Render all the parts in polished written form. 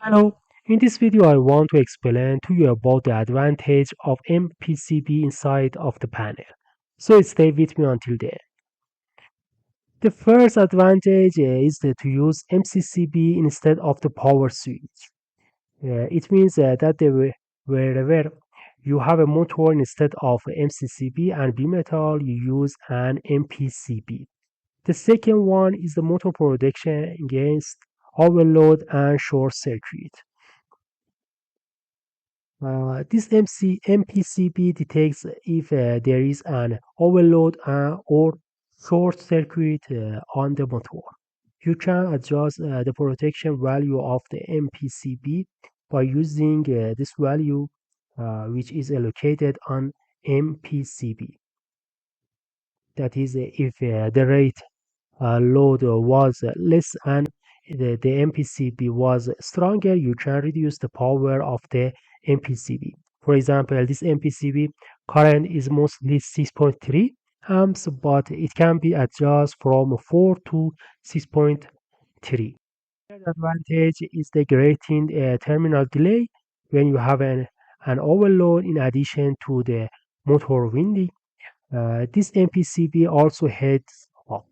Hello, in this video I want to explain to you about the advantage of MPCB inside of the panel. So stay with me until the end. The first advantage is to use MCCB instead of the power switch. It means that wherever you have a motor instead of MCCB and B metal, you use an MPCB. The second one is the motor protection against overload and short circuit. This MPCB detects if there is an overload or short circuit on the motor. You can adjust the protection value of the MPCB by using this value, which is allocated on MPCB. That is, if the rate load was less and the MPCB was stronger, you can reduce the power of the MPCB. For example, this MPCB current is mostly 6.3 amps, but it can be adjusted from 4 to 6.3. Third advantage is the gradient terminal delay when you have an overload in addition to the motor winding. This MPCB also heads up.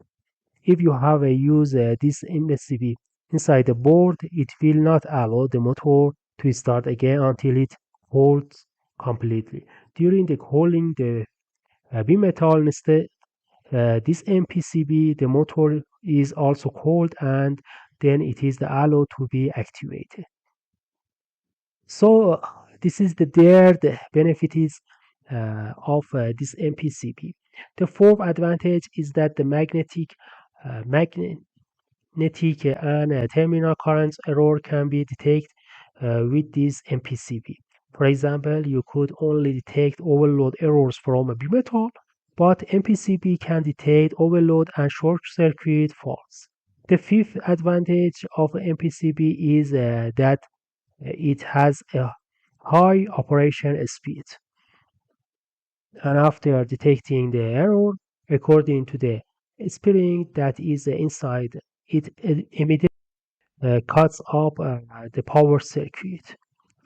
If you have a use this MPCB inside the board, it will not allow the motor to start again until it holds completely. During the cooling the bimetal instead, this MPCB, the motor is also cold and then it is the allowed to be activated. So this is the third benefit is of this MPCB. The fourth advantage is that the magnetic and terminal currents error can be detected with this MPCB. For example, you could only detect overload errors from a bimetal, but MPCB can detect overload and short circuit faults. The fifth advantage of MPCB is that it has a high operation speed. And after detecting the error, according to the spring that is inside, it immediately cuts off the power circuit.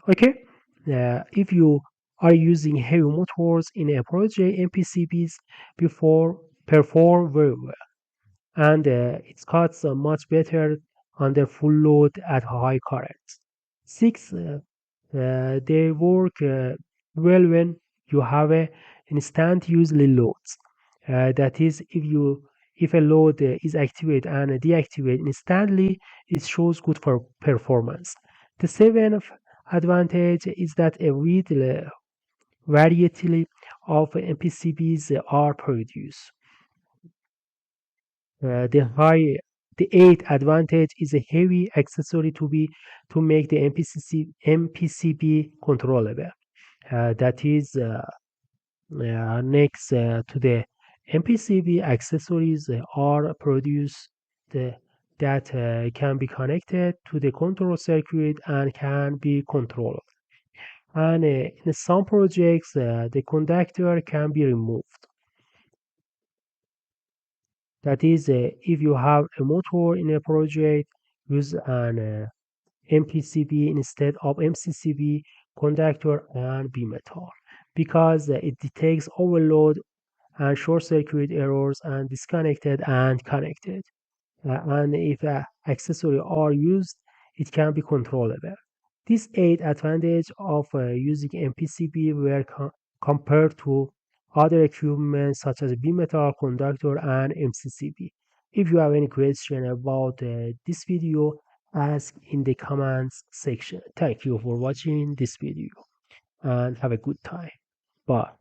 Okay, if you are using heavy motors in a project, MPCBs before perform very well, and it cuts much better under full load at high currents. Six, they work well when you have a instant usually loads. That is, if a load is activated and deactivated instantly, it shows good for performance. The seventh advantage is that a wide variety of MPCBs are produced. Uh, the high the eighth advantage is a heavy accessory to make the MPCB controllable. That is next to the MPCB accessories are produced the, that can be connected to the control circuit and can be controlled. And in some projects, the conductor can be removed. That is, if you have a motor in a project, use an MPCB instead of MCCB conductor and B metal because it detects overload and short circuit errors and disconnected and connected. And if accessory are used, it can be controllable. This eight advantage of using MPCB were compared to other equipment such as bimetal conductor and MCCB. If you have any question about this video, ask in the comments section. Thank you for watching this video and have a good time. Bye.